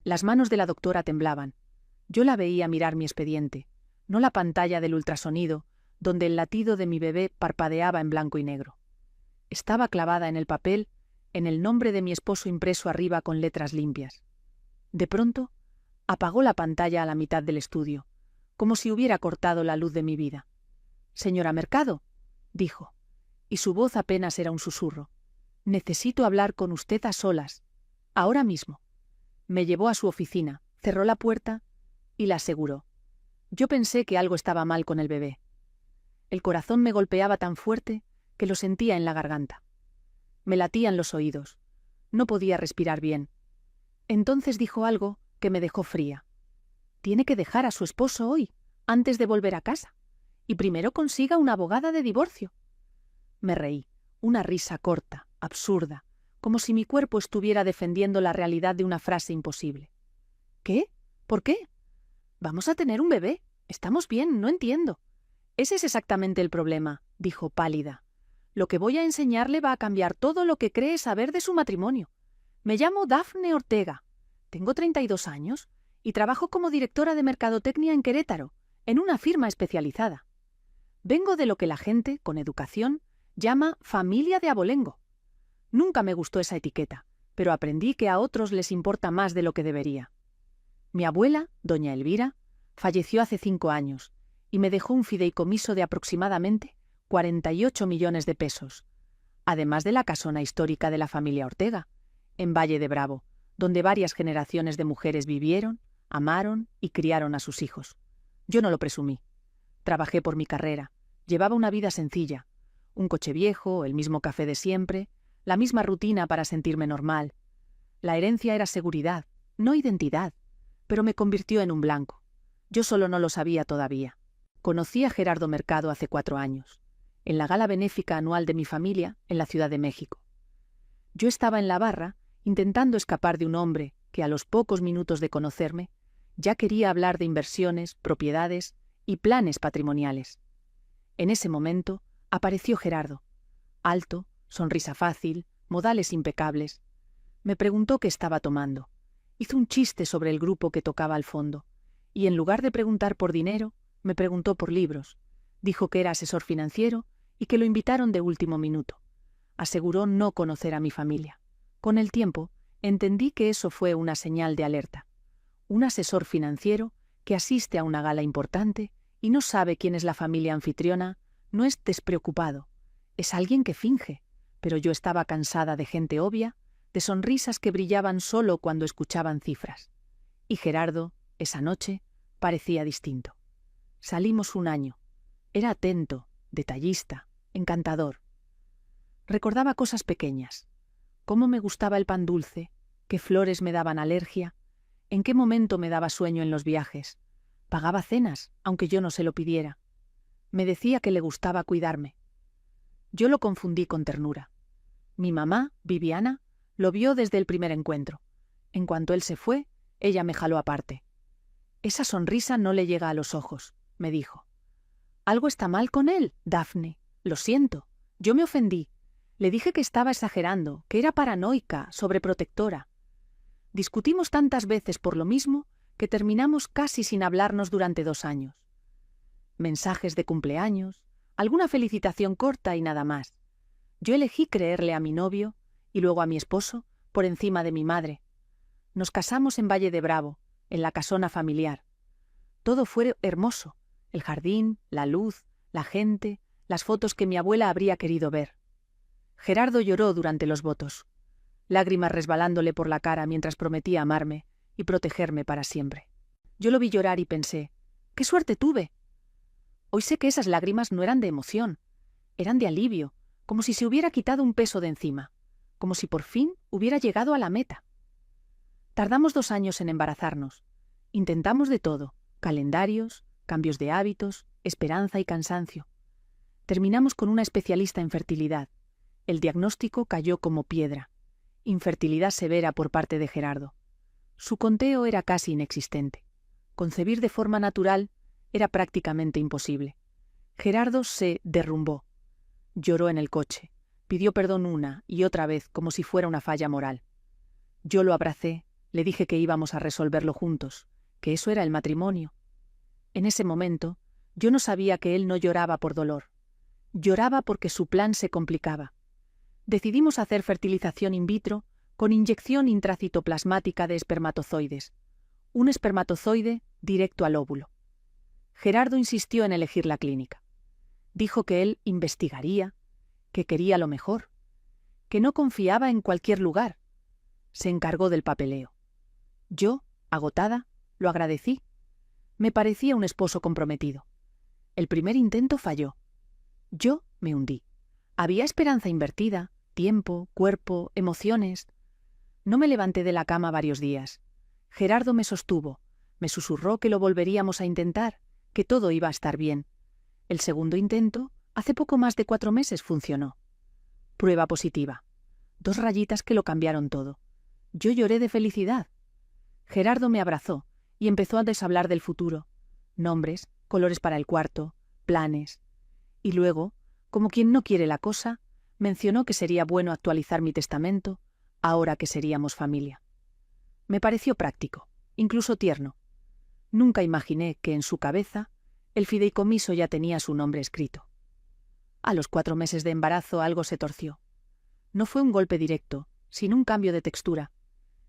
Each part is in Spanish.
Las manos de la doctora temblaban. Yo la veía mirar mi expediente, no la pantalla del ultrasonido, donde el latido de mi bebé parpadeaba en blanco y negro. Estaba clavada en el papel, en el nombre de mi esposo impreso arriba con letras limpias. De pronto, apagó la pantalla a la mitad del estudio, como si hubiera cortado la luz de mi vida. «Señora Mercado», dijo, y su voz apenas era un susurro. «Necesito hablar con usted a solas, ahora mismo». Me llevó a su oficina, cerró la puerta y la aseguró. Yo pensé que algo estaba mal con el bebé. El corazón me golpeaba tan fuerte que lo sentía en la garganta. Me latían los oídos. No podía respirar bien. Entonces dijo algo que me dejó fría. «Tiene que dejar a su esposo hoy, antes de volver a casa, y primero consiga una abogada de divorcio». Me reí, una risa corta, absurda, como si mi cuerpo estuviera defendiendo la realidad de una frase imposible. «¿Qué? ¿Por qué? Vamos a tener un bebé. Estamos bien, no entiendo». «Ese es exactamente el problema», dijo pálida. «Lo que voy a enseñarle va a cambiar todo lo que cree saber de su matrimonio. Me llamo Dafne Ortega. Tengo 32 años y trabajo como directora de mercadotecnia en Querétaro, en una firma especializada. Vengo de lo que la gente, con educación, llama familia de abolengo. Nunca me gustó esa etiqueta, pero aprendí que a otros les importa más de lo que debería. Mi abuela, doña Elvira, falleció hace 5 años y me dejó un fideicomiso de aproximadamente 48 millones de pesos, además de la casona histórica de la familia Ortega, en Valle de Bravo, donde varias generaciones de mujeres vivieron, amaron y criaron a sus hijos. Yo no lo presumí. Trabajé por mi carrera, llevaba una vida sencilla, un coche viejo, el mismo café de siempre, la misma rutina para sentirme normal. La herencia era seguridad, no identidad, pero me convirtió en un blanco. Yo solo no lo sabía todavía. Conocí a Gerardo Mercado hace 4 años, en la gala benéfica anual de mi familia en la Ciudad de México. Yo estaba en la barra, intentando escapar de un hombre que a los pocos minutos de conocerme ya quería hablar de inversiones, propiedades y planes patrimoniales. En ese momento apareció Gerardo, alto, sonrisa fácil, modales impecables. Me preguntó qué estaba tomando. Hizo un chiste sobre el grupo que tocaba al fondo, y en lugar de preguntar por dinero, me preguntó por libros. Dijo que era asesor financiero y que lo invitaron de último minuto. Aseguró no conocer a mi familia. Con el tiempo, entendí que eso fue una señal de alerta. Un asesor financiero que asiste a una gala importante y no sabe quién es la familia anfitriona, no es despreocupado. Es alguien que finge, pero yo estaba cansada de gente obvia, de sonrisas que brillaban solo cuando escuchaban cifras. Y Gerardo, esa noche, parecía distinto. Salimos 1 año. Era atento, detallista, encantador. Recordaba cosas pequeñas. Cómo me gustaba el pan dulce, qué flores me daban alergia, en qué momento me daba sueño en los viajes. Pagaba cenas, aunque yo no se lo pidiera. Me decía que le gustaba cuidarme. Yo lo confundí con ternura. Mi mamá, Viviana, lo vio desde el primer encuentro. En cuanto él se fue, ella me jaló aparte. «Esa sonrisa no le llega a los ojos», me dijo. «Algo está mal con él, Dafne. Lo siento. Yo me ofendí. Le dije que estaba exagerando, que era paranoica, sobreprotectora. Discutimos tantas veces por lo mismo que terminamos casi sin hablarnos durante 2 años. Mensajes de cumpleaños, alguna felicitación corta y nada más. Yo elegí creerle a mi novio y luego a mi esposo por encima de mi madre. Nos casamos en Valle de Bravo, en la casona familiar. Todo fue hermoso, el jardín, la luz, la gente, las fotos que mi abuela habría querido ver. Gerardo lloró durante los votos, lágrimas resbalándole por la cara mientras prometía amarme y protegerme para siempre. Yo lo vi llorar y pensé, ¡qué suerte tuve! Hoy sé que esas lágrimas no eran de emoción, eran de alivio, como si se hubiera quitado un peso de encima, como si por fin hubiera llegado a la meta. Tardamos 2 años en embarazarnos. Intentamos de todo, calendarios, cambios de hábitos, esperanza y cansancio. Terminamos con una especialista en fertilidad. El diagnóstico cayó como piedra. Infertilidad severa por parte de Gerardo. Su conteo era casi inexistente. Concebir de forma natural era prácticamente imposible. Gerardo se derrumbó. Lloró en el coche. Pidió perdón una y otra vez como si fuera una falla moral. Yo lo abracé, Le dije que íbamos a resolverlo juntos, que eso era el matrimonio. En ese momento, yo no sabía que él no lloraba por dolor. Lloraba porque su plan se complicaba. Decidimos hacer fertilización in vitro con inyección intracitoplasmática de espermatozoides. Un espermatozoide directo al óvulo. Gerardo insistió en elegir la clínica. Dijo que él investigaría, que quería lo mejor, que no confiaba en cualquier lugar. Se encargó del papeleo. Yo, agotada, lo agradecí. Me parecía un esposo comprometido. El primer intento falló. Yo me hundí. Había esperanza invertida, tiempo, cuerpo, emociones. No me levanté de la cama varios días. Gerardo me sostuvo, me susurró que lo volveríamos a intentar, que todo iba a estar bien. El segundo intento, hace poco más de 4 meses, funcionó. Prueba positiva. 2 rayitas que lo cambiaron todo. Yo lloré de felicidad. Gerardo me abrazó y empezó a deshablar del futuro. Nombres, colores para el cuarto, planes. Y luego, como quien no quiere la cosa, mencionó que sería bueno actualizar mi testamento, ahora que seríamos familia. Me pareció práctico, incluso tierno. Nunca imaginé que en su cabeza el fideicomiso ya tenía su nombre escrito. A los 4 meses de embarazo algo se torció. No fue un golpe directo, sino un cambio de textura.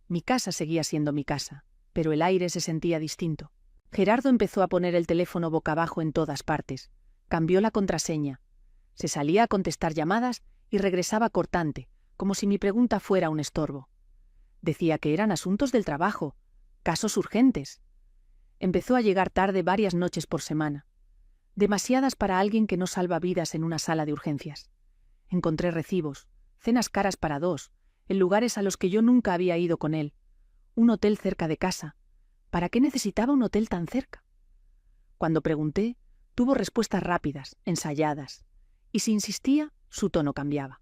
Mi casa seguía siendo mi casa, pero el aire se sentía distinto. Gerardo empezó a poner el teléfono boca abajo en todas partes. Cambió la contraseña. Se salía a contestar llamadas y regresaba cortante, como si mi pregunta fuera un estorbo. Decía que eran asuntos del trabajo, casos urgentes. Empezó a llegar tarde varias noches por semana. Demasiadas para alguien que no salva vidas en una sala de urgencias. Encontré recibos, cenas caras para 2, en lugares a los que yo nunca había ido con él. Un hotel cerca de casa. ¿Para qué necesitaba un hotel tan cerca? Cuando pregunté, tuvo respuestas rápidas, ensayadas. Y si insistía, su tono cambiaba.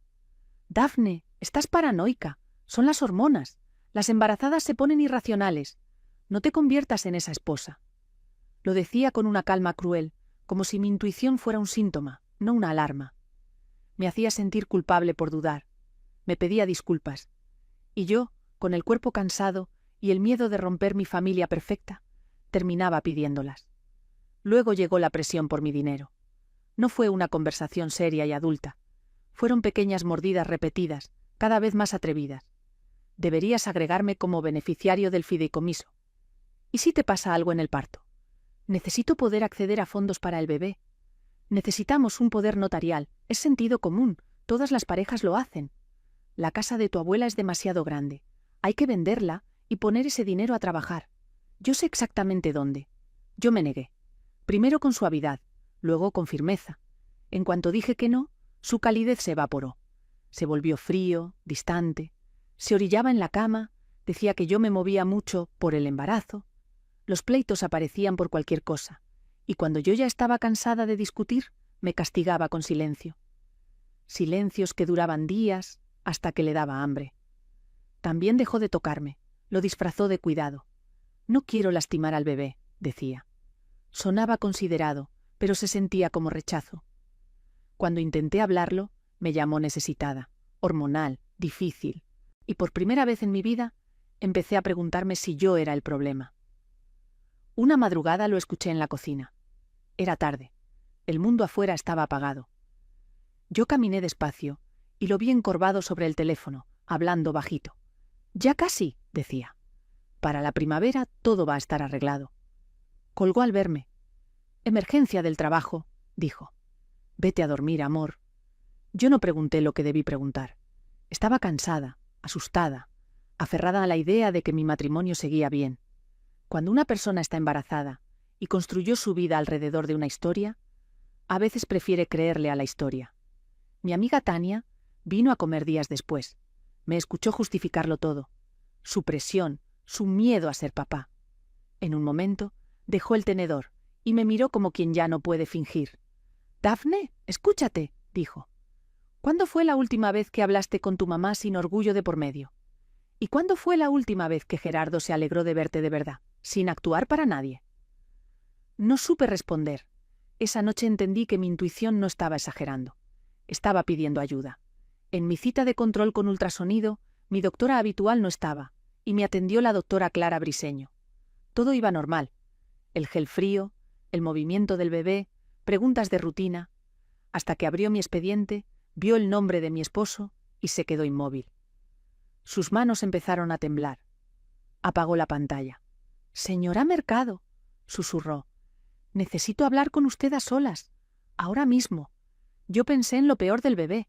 «Dafne, estás paranoica. Son las hormonas. Las embarazadas se ponen irracionales. No te conviertas en esa esposa». Lo decía con una calma cruel, como si mi intuición fuera un síntoma, no una alarma. Me hacía sentir culpable por dudar. Me pedía disculpas. Y yo, con el cuerpo cansado y el miedo de romper mi familia perfecta, terminaba pidiéndolas. Luego llegó la presión por mi dinero. No fue una conversación seria y adulta. Fueron pequeñas mordidas repetidas, cada vez más atrevidas. Deberías agregarme como beneficiario del fideicomiso. ¿Y si te pasa algo en el parto? Necesito poder acceder a fondos para el bebé. Necesitamos un poder notarial. Es sentido común. Todas las parejas lo hacen. La casa de tu abuela es demasiado grande. Hay que venderla y poner ese dinero a trabajar. Yo sé exactamente dónde. Yo me negué. Primero con suavidad, luego con firmeza. En cuanto dije que no, su calidez se evaporó. Se volvió frío, distante. Se orillaba en la cama, decía que yo me movía mucho por el embarazo. Los pleitos aparecían por cualquier cosa, y cuando yo ya estaba cansada de discutir, me castigaba con silencio. Silencios que duraban días hasta que le daba hambre. También dejó de tocarme, lo disfrazó de cuidado. «No quiero lastimar al bebé», decía. Sonaba considerado, pero se sentía como rechazo. Cuando intenté hablarlo, me llamó necesitada, hormonal, difícil, y por primera vez en mi vida empecé a preguntarme si yo era el problema. Una madrugada lo escuché en la cocina. Era tarde. El mundo afuera estaba apagado. Yo caminé despacio y lo vi encorvado sobre el teléfono, hablando bajito. «Ya casi», decía. «Para la primavera todo va a estar arreglado». Colgó al verme. «Emergencia del trabajo», dijo. «Vete a dormir, amor». Yo no pregunté lo que debí preguntar. Estaba cansada, asustada, aferrada a la idea de que mi matrimonio seguía bien. Cuando una persona está embarazada y construyó su vida alrededor de una historia, a veces prefiere creerle a la historia. Mi amiga Tania vino a comer días después. Me escuchó justificarlo todo. Su presión, su miedo a ser papá. En un momento, dejó el tenedor y me miró como quien ya no puede fingir. «Dafne, escúchate», dijo. «¿Cuándo fue la última vez que hablaste con tu mamá sin orgullo de por medio? ¿Y cuándo fue la última vez que Gerardo se alegró de verte de verdad, sin actuar para nadie?» No supe responder. Esa noche entendí que mi intuición no estaba exagerando. Estaba pidiendo ayuda. En mi cita de control con ultrasonido, mi doctora habitual no estaba, y me atendió la doctora Clara Briseño. Todo iba normal. El gel frío, el movimiento del bebé, preguntas de rutina, hasta que abrió mi expediente, vio el nombre de mi esposo y se quedó inmóvil. Sus manos empezaron a temblar. Apagó la pantalla. «Señora Mercado», susurró, «necesito hablar con usted a solas, ahora mismo». Yo pensé en lo peor del bebé.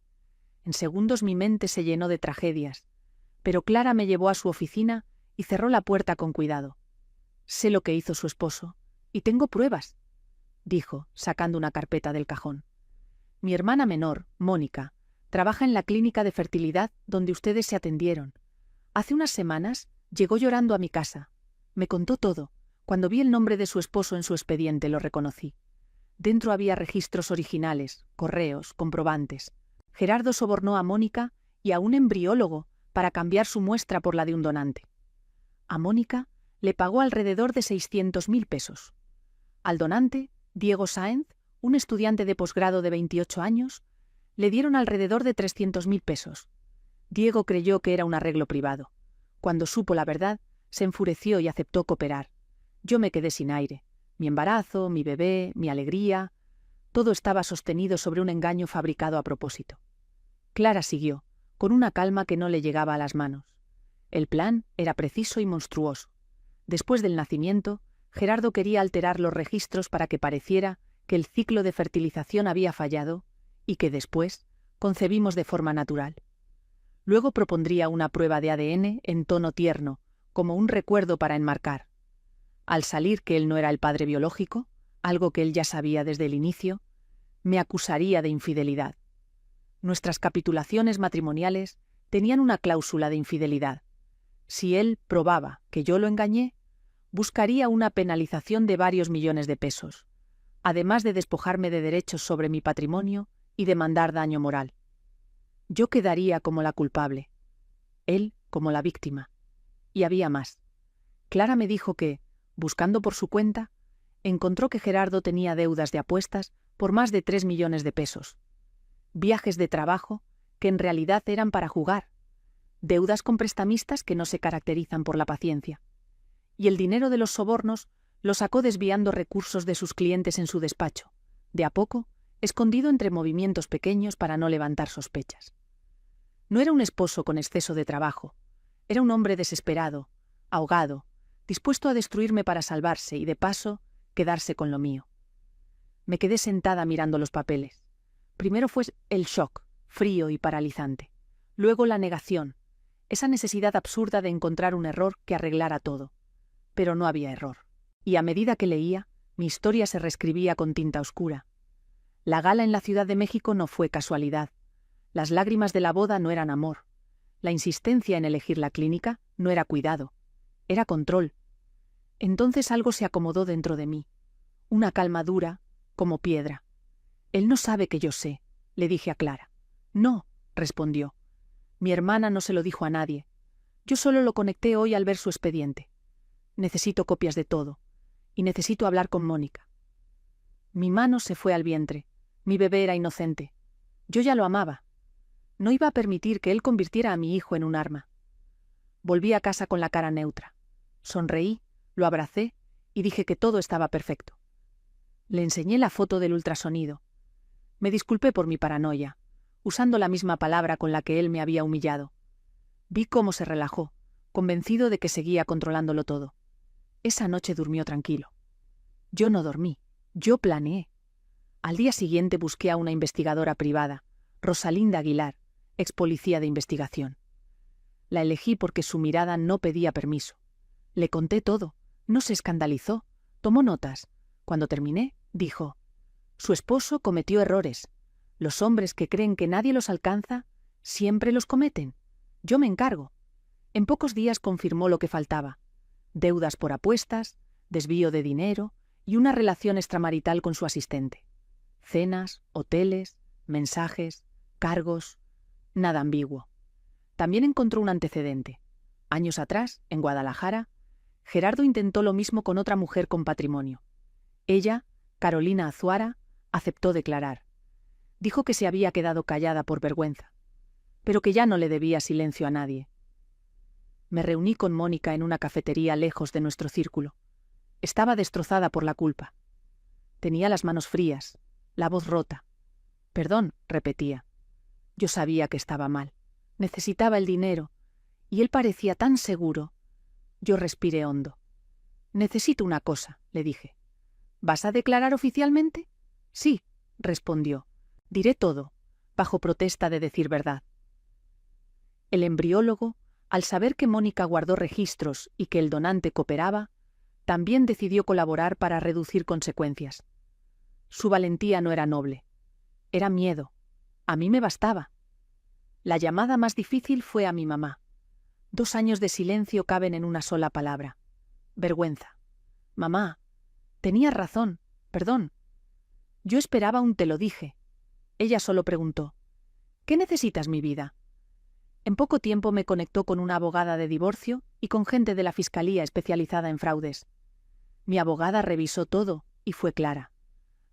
En segundos mi mente se llenó de tragedias, pero Clara me llevó a su oficina y cerró la puerta con cuidado. «Sé lo que hizo su esposo, y tengo pruebas», dijo, sacando una carpeta del cajón. «Mi hermana menor, Mónica, trabaja en la clínica de fertilidad donde ustedes se atendieron. Hace unas semanas llegó llorando a mi casa. Me contó todo. Cuando vi el nombre de su esposo en su expediente lo reconocí. Dentro había registros originales, correos, comprobantes. Gerardo sobornó a Mónica y a un embriólogo para cambiar su muestra por la de un donante. A Mónica le pagó alrededor de 600.000 pesos. Al donante, Diego Sáenz, un estudiante de posgrado de 28 años, le dieron alrededor de 300.000 pesos. Diego creyó que era un arreglo privado. Cuando supo la verdad, se enfureció y aceptó cooperar. Yo me quedé sin aire. Mi embarazo, mi bebé, mi alegría, todo estaba sostenido sobre un engaño fabricado a propósito. Clara siguió, con una calma que no le llegaba a las manos. El plan era preciso y monstruoso. Después del nacimiento, Gerardo quería alterar los registros para que pareciera que el ciclo de fertilización había fallado y que después concebimos de forma natural. Luego propondría una prueba de ADN en tono tierno, como un recuerdo para enmarcar. Al salir que él no era el padre biológico, algo que él ya sabía desde el inicio, me acusaría de infidelidad. Nuestras capitulaciones matrimoniales tenían una cláusula de infidelidad. Si él probaba que yo lo engañé, buscaría una penalización de varios millones de pesos, además de despojarme de derechos sobre mi patrimonio y demandar daño moral. Yo quedaría como la culpable, él como la víctima. Y había más. Clara me dijo que, buscando por su cuenta, encontró que Gerardo tenía deudas de apuestas por más de 3 millones de pesos. Viajes de trabajo que en realidad eran para jugar. Deudas con prestamistas que no se caracterizan por la paciencia. Y el dinero de los sobornos lo sacó desviando recursos de sus clientes en su despacho, de a poco, escondido entre movimientos pequeños para no levantar sospechas. No era un esposo con exceso de trabajo. Era un hombre desesperado, ahogado, dispuesto a destruirme para salvarse y, de paso, quedarse con lo mío. Me quedé sentada mirando los papeles. Primero fue el shock, frío y paralizante. Luego la negación, esa necesidad absurda de encontrar un error que arreglara todo. Pero no había error. Y a medida que leía, mi historia se reescribía con tinta oscura. La gala en la Ciudad de México no fue casualidad. Las lágrimas de la boda no eran amor. La insistencia en elegir la clínica no era cuidado. Era control. Entonces algo se acomodó dentro de mí. Una calma dura, como piedra. «Él no sabe que yo sé», le dije a Clara. «No», respondió. «Mi hermana no se lo dijo a nadie. Yo solo lo conecté hoy al ver su expediente. Necesito copias de todo. Y necesito hablar con Mónica». Mi mano se fue al vientre. Mi bebé era inocente. Yo ya lo amaba. No iba a permitir que él convirtiera a mi hijo en un arma. Volví a casa con la cara neutra. Sonreí, lo abracé y dije que todo estaba perfecto. Le enseñé la foto del ultrasonido. Me disculpé por mi paranoia, usando la misma palabra con la que él me había humillado. Vi cómo se relajó, convencido de que seguía controlándolo todo. Esa noche durmió tranquilo. Yo no dormí, yo planeé. Al día siguiente busqué a una investigadora privada, Rosalinda Aguilar, ex policía de investigación. La elegí porque su mirada no pedía permiso. Le conté todo, no se escandalizó, tomó notas. Cuando terminé, dijo: «Su esposo cometió errores. Los hombres que creen que nadie los alcanza, siempre los cometen. Yo me encargo». En pocos días confirmó lo que faltaba: deudas por apuestas, desvío de dinero y una relación extramarital con su asistente. Cenas, hoteles, mensajes, cargos, nada ambiguo. También encontró un antecedente. Años atrás, en Guadalajara, Gerardo intentó lo mismo con otra mujer con patrimonio. Ella, Carolina Azuara, aceptó declarar. Dijo que se había quedado callada por vergüenza, pero que ya no le debía silencio a nadie. Me reuní con Mónica en una cafetería lejos de nuestro círculo. Estaba destrozada por la culpa. Tenía las manos frías, la voz rota. Perdón, repetía. Yo sabía que estaba mal. Necesitaba el dinero, y él parecía tan seguro. Yo respiré hondo. Necesito una cosa, le dije. ¿Vas a declarar oficialmente? Sí, respondió. Diré todo, bajo protesta de decir verdad. El embriólogo, al saber que Mónica guardó registros y que el donante cooperaba, también decidió colaborar para reducir consecuencias. Su valentía no era noble. Era miedo. A mí me bastaba. La llamada más difícil fue a mi mamá. 2 años de silencio caben en una sola palabra. Vergüenza. Mamá, tenías razón, perdón. Yo esperaba un te lo dije. Ella solo preguntó, ¿qué necesitas, mi vida? En poco tiempo me conectó con una abogada de divorcio y con gente de la fiscalía especializada en fraudes. Mi abogada revisó todo y fue clara.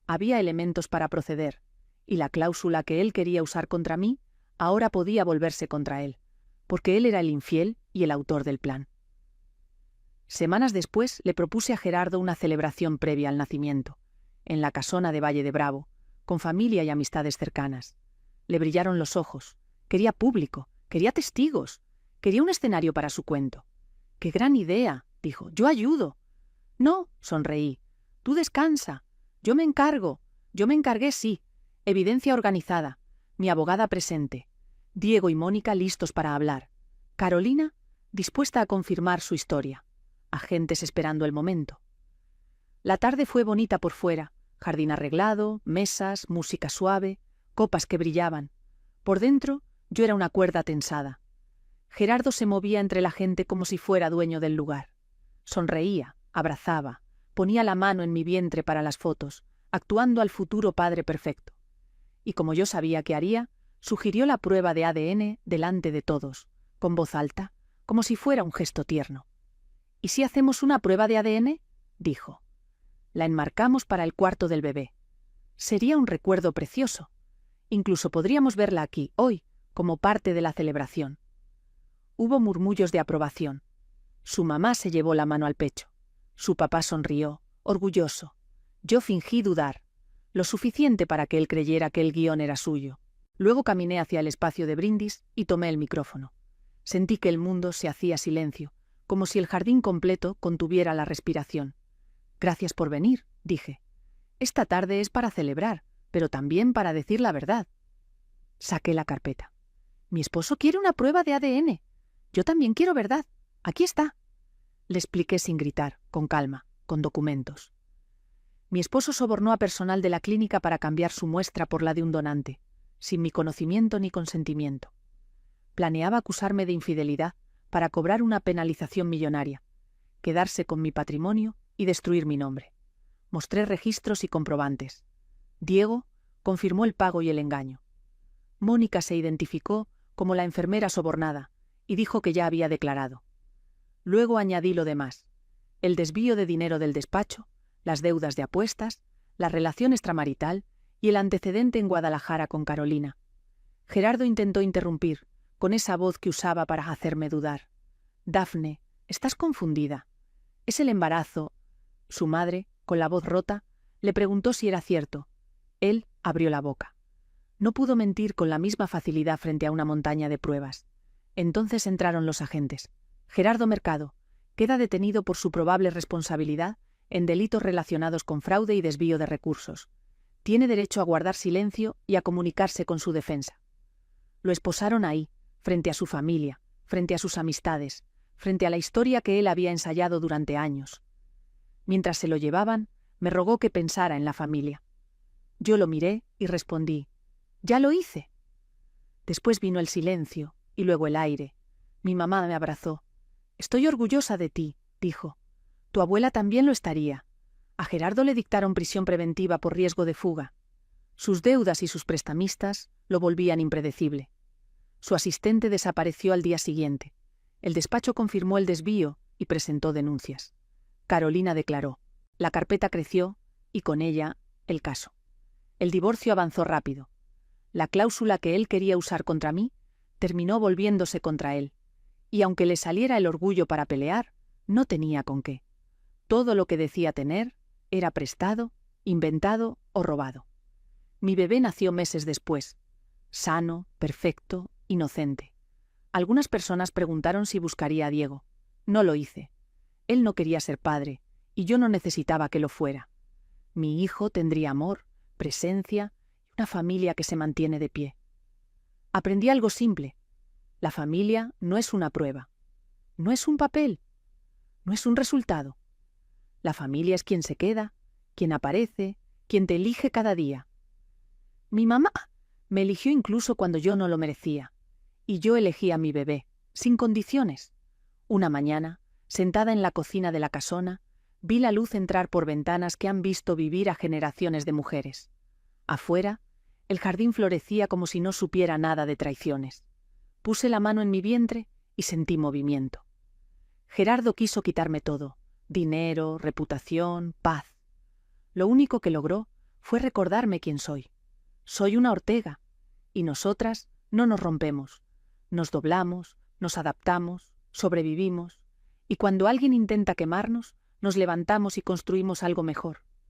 Había elementos para proceder, y la cláusula que él quería usar contra mí ahora podía volverse contra él, porque él era el infiel y el autor del plan. Semanas después le propuse a Gerardo una celebración previa al nacimiento, en la casona de Valle de Bravo, con familia y amistades cercanas. Le brillaron los ojos. Quería público, quería testigos, quería un escenario para su cuento. ¡Qué gran idea!, dijo. ¡Yo ayudo! No, sonreí. Tú descansa. Yo me encargo. Yo me encargué, sí. Evidencia organizada. Mi abogada presente. Diego y Mónica listos para hablar. Carolina, dispuesta a confirmar su historia. Agentes esperando el momento. La tarde fue bonita por fuera. Jardín arreglado, mesas, música suave, copas que brillaban. Por dentro, yo era una cuerda tensada. Gerardo se movía entre la gente como si fuera dueño del lugar. Sonreía, abrazaba, ponía la mano en mi vientre para las fotos, actuando al futuro padre perfecto. Y como yo sabía que haría, sugirió la prueba de ADN delante de todos, con voz alta, como si fuera un gesto tierno. ¿Y si hacemos una prueba de ADN? Dijo. La enmarcamos para el cuarto del bebé. Sería un recuerdo precioso. Incluso podríamos verla aquí, hoy, como parte de la celebración. Hubo murmullos de aprobación. Su mamá se llevó la mano al pecho. Su papá sonrió, orgulloso. Yo fingí dudar, lo suficiente para que él creyera que el guión era suyo. Luego caminé hacia el espacio de brindis y tomé el micrófono. Sentí que el mundo se hacía silencio, como si el jardín completo contuviera la respiración. Gracias por venir, dije. Esta tarde es para celebrar, pero también para decir la verdad. Saqué la carpeta. Mi esposo quiere una prueba de ADN. Yo también quiero verdad. Aquí está. Le expliqué sin gritar, con calma, con documentos. Mi esposo sobornó a personal de la clínica para cambiar su muestra por la de un donante, sin mi conocimiento ni consentimiento. Planeaba acusarme de infidelidad para cobrar una penalización millonaria, quedarse con mi patrimonio y destruir mi nombre. Mostré registros y comprobantes. Diego confirmó el pago y el engaño. Mónica se identificó como la enfermera sobornada y dijo que ya había declarado. Luego añadí lo demás: el desvío de dinero del despacho, las deudas de apuestas, la relación extramarital y el antecedente en Guadalajara con Carolina. Gerardo intentó interrumpir, con esa voz que usaba para hacerme dudar. Dafne, estás confundida. Es el embarazo. Su madre, con la voz rota, le preguntó si era cierto. Él abrió la boca. No pudo mentir con la misma facilidad frente a una montaña de pruebas. Entonces entraron los agentes. Gerardo Mercado queda detenido por su probable responsabilidad en delitos relacionados con fraude y desvío de recursos. Tiene derecho a guardar silencio y a comunicarse con su defensa. Lo esposaron ahí, frente a su familia, frente a sus amistades, frente a la historia que él había ensayado durante años. Mientras se lo llevaban, me rogó que pensara en la familia. Yo lo miré y respondí: «Ya lo hice». Después vino el silencio y luego el aire. Mi mamá me abrazó. «Estoy orgullosa de ti», dijo. «Tu abuela también lo estaría». A Gerardo le dictaron prisión preventiva por riesgo de fuga. Sus deudas y sus prestamistas lo volvían impredecible. Su asistente desapareció al día siguiente. El despacho confirmó el desvío y presentó denuncias. Carolina declaró. La carpeta creció y con ella el caso. El divorcio avanzó rápido. La cláusula que él quería usar contra mí terminó volviéndose contra él. Y aunque le saliera el orgullo para pelear, no tenía con qué. Todo lo que decía tener era prestado, inventado o robado. Mi bebé nació meses después, sano, perfecto, inocente. Algunas personas preguntaron si buscaría a Diego. No lo hice. Él no quería ser padre, y yo no necesitaba que lo fuera. Mi hijo tendría amor, presencia y una familia que se mantiene de pie. Aprendí algo simple. La familia no es una prueba. No es un papel. No es un resultado. La familia es quien se queda, quien aparece, quien te elige cada día. Mi mamá me eligió incluso cuando yo no lo merecía. Y yo elegí a mi bebé, sin condiciones. Una mañana, sentada en la cocina de la casona, vi la luz entrar por ventanas que han visto vivir a generaciones de mujeres. Afuera, el jardín florecía como si no supiera nada de traiciones. Puse la mano en mi vientre y sentí movimiento. Gerardo quiso quitarme todo: dinero, reputación, paz. Lo único que logró fue recordarme quién soy. Soy una Ortega, y nosotras no nos rompemos. Nos doblamos, nos adaptamos, sobrevivimos, y cuando alguien intenta quemarnos, nos levantamos y construimos algo mejor.